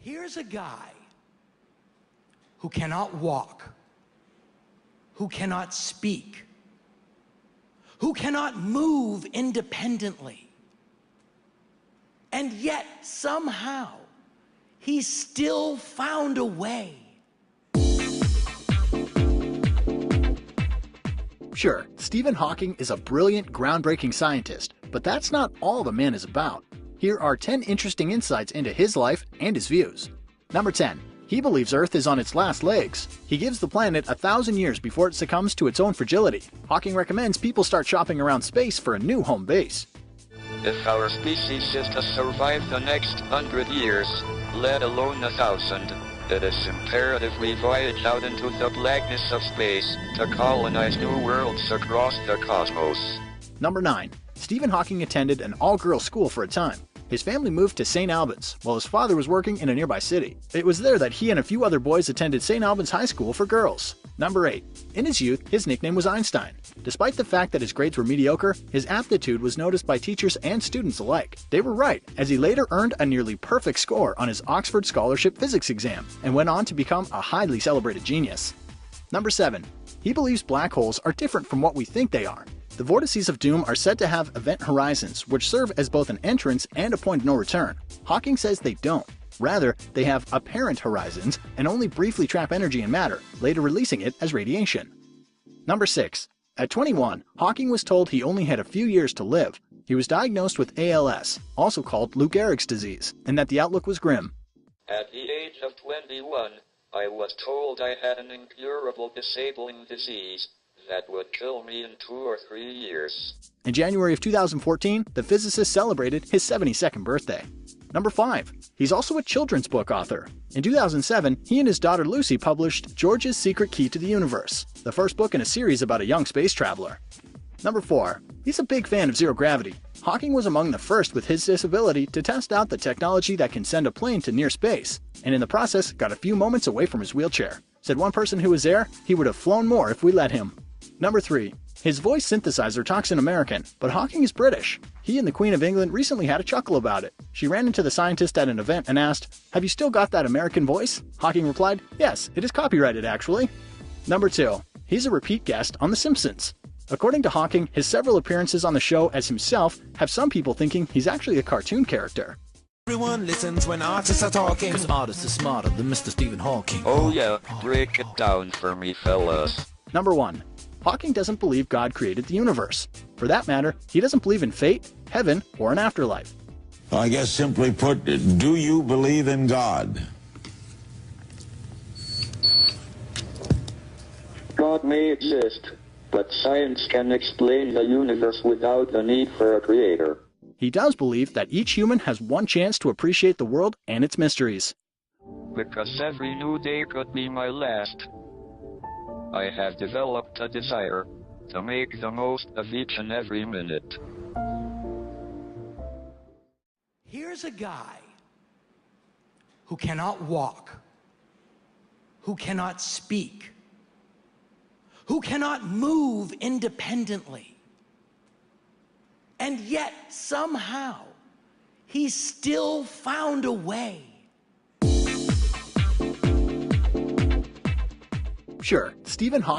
Here's a guy who cannot walk, who cannot speak, who cannot move independently, and yet somehow he still found a way. Sure, Stephen Hawking is a brilliant, groundbreaking scientist, but that's not all the man is about. Here are 10 interesting insights into his life and his views. Number 10. He believes Earth is on its last legs. He gives the planet 1,000 years before it succumbs to its own fragility. Hawking recommends people start shopping around space for a new home base. If our species is to survive the next 100 years, let alone 1,000, it is imperative we voyage out into the blackness of space to colonize new worlds across the cosmos. Number 9. Stephen Hawking attended an all-girls school for a time. His family moved to St. Albans, while his father was working in a nearby city. It was there that he and a few other boys attended St. Albans High School for girls. Number 8. In his youth, his nickname was Einstein. Despite the fact that his grades were mediocre, his aptitude was noticed by teachers and students alike. They were right, as he later earned a nearly perfect score on his Oxford Scholarship Physics exam, and went on to become a highly celebrated genius. Number 7. He believes black holes are different from what we think they are. The vortices of doom are said to have event horizons, which serve as both an entrance and a point of no return. Hawking says they don't. Rather, they have apparent horizons and only briefly trap energy and matter, later releasing it as radiation. Number 6. At 21, Hawking was told he only had a few years to live. He was diagnosed with ALS, also called Lou Gehrig's disease, and that the outlook was grim. At the age of 21, I was told I had an incurable disabling disease that would kill me in 2 or 3 years. In January of 2014, the physicist celebrated his 72nd birthday. Number 5. He's also a children's book author. In 2007, he and his daughter Lucy published George's Secret Key to the Universe, the first book in a series about a young space traveler. Number 4. He's a big fan of zero gravity. Hawking was among the first with his disability to test out the technology that can send a plane to near space, and in the process got a few moments away from his wheelchair. Said one person who was there, he would have flown more if we let him. Number 3. His voice synthesizer talks in American, but Hawking is British. He and the Queen of England recently had a chuckle about it. She ran into the scientist at an event and asked, "Have you still got that American voice?" Hawking replied, "Yes, it is copyrighted actually." Number 2. He's a repeat guest on The Simpsons. According to Hawking, his several appearances on the show as himself have some people thinking he's actually a cartoon character. Everyone listens when artists are talking, 'cause artists are smarter than Mr. Stephen Hawking. Oh yeah, break it down for me, fellas. Number 1. Hawking doesn't believe God created the universe. For that matter, he doesn't believe in fate, heaven, or an afterlife. I guess simply put, do you believe in God? God may exist, but science can explain the universe without the need for a creator. He does believe that each human has one chance to appreciate the world and its mysteries. Because every new day could be my last, I have developed a desire to make the most of each and every minute. Here's a guy who cannot walk, who cannot speak, who cannot move independently, and yet somehow he still found a way. Sure, Stephen Hawking